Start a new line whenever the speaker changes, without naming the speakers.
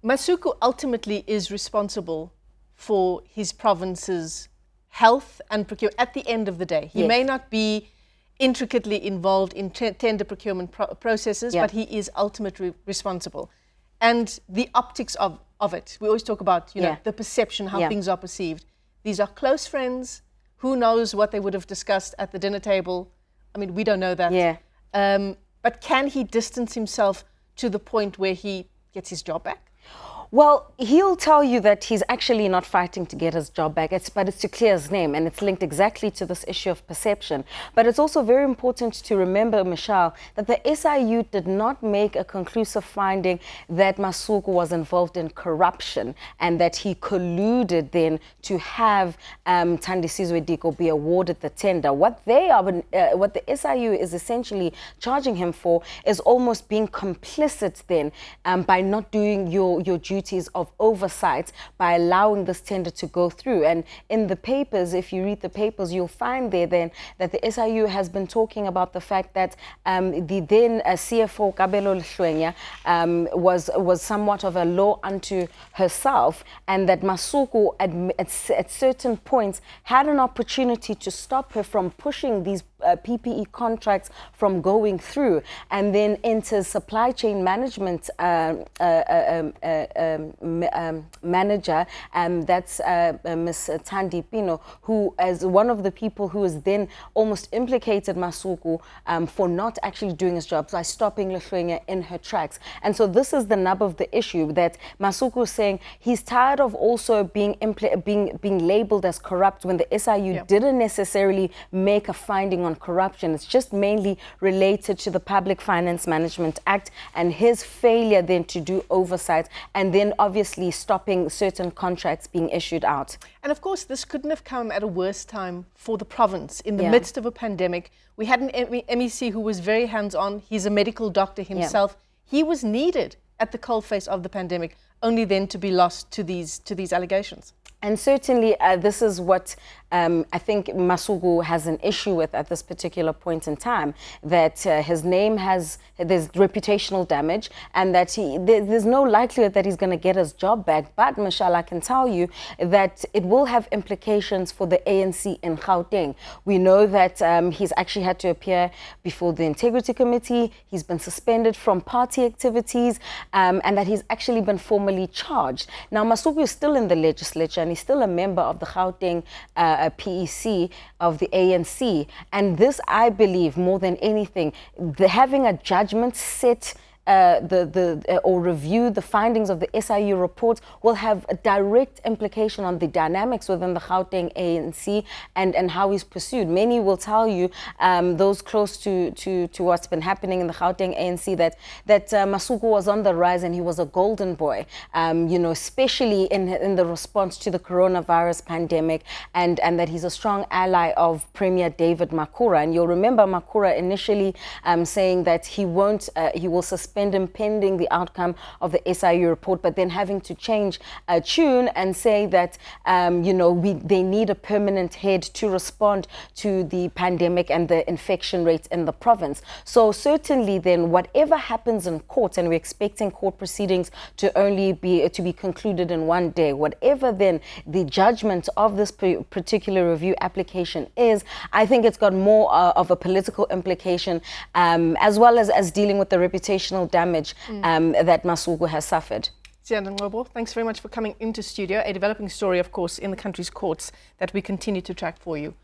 Masuku ultimately is responsible for his province's health and procurement at the end of the day. He may not be intricately involved in tender procurement processes, but he is ultimately responsible. And the optics of it, we always talk about, you know, the perception, how things are perceived. These are close friends. Who knows what they would have discussed at the dinner table? I mean, we don't know that. But can he distance himself to the point where he gets his job back?
Well, he'll tell you that he's actually not fighting to get his job back, but it's to clear his name, and it's linked exactly to this issue of perception. But it's also very important to remember, Michelle, that the SIU did not make a conclusive finding that Masuku was involved in corruption and that he colluded then to have Thandisizwe Diko be awarded the tender. What the SIU is essentially charging him for is almost being complicit then by not doing your duty of oversight by allowing this tender to go through. And in the papers, if you read the papers, you'll find there then that the SIU has been talking about the fact that the then CFO Kabelo Lhlwenya was somewhat of a law unto herself, and that Masuku at certain points had an opportunity to stop her from pushing these PPE contracts from going through, and then enters supply chain management manager, that's Ms. Thandi Pino, who as one of the people who has then almost implicated Masuku for not actually doing his job by stopping Lhlwenya in her tracks. And so this is the nub of the issue, that Masuku is saying he's tired of also being labeled as corrupt when the SIU didn't necessarily make a finding on corruption. It's just mainly related to the Public Finance Management Act and his failure then to do oversight, and then obviously stopping certain contracts being issued out.
And of course, this couldn't have come at a worse time for the province. In the midst of a pandemic, we had an MEC who was very hands-on. He's a medical doctor himself. He was needed at the coalface of the pandemic, only then to be lost to these allegations.
And certainly this is what I think Masuku has an issue with at this particular point in time, that his name there's reputational damage, and that there's no likelihood that he's going to get his job back. But Michelle, I can tell you that it will have implications for the ANC in Gauteng. We know that he's actually had to appear before the Integrity Committee. He's been suspended from party activities, and that he's actually been formally charged. Now, Masuku is still in the legislature, and he's still a member of the Gauteng PEC of the ANC. And this, I believe, more than anything, having a judgment set or review the findings of the SIU report will have a direct implication on the dynamics within the Gauteng ANC and how he's pursued. Many will tell you, those close to what's been happening in the Gauteng ANC, that Masuku was on the rise and he was a golden boy, you know, especially in the response to the coronavirus pandemic, and that he's a strong ally of Premier David Makura. And you'll remember Makura initially saying that he will suspend him pending the outcome of the SIU report, but then having to change tune and say that you know, they need a permanent head to respond to the pandemic and the infection rates in the province. So certainly then, whatever happens in court, and we're expecting court proceedings to only be concluded in one day, whatever then the judgment of this particular review application is, I think it's got more of a political implication, as well as dealing with the reputational damage that Masuku has suffered.
Ziyanda, Ngcobo, thanks very much for coming into studio. A developing story, of course, in the country's courts that we continue to track for you.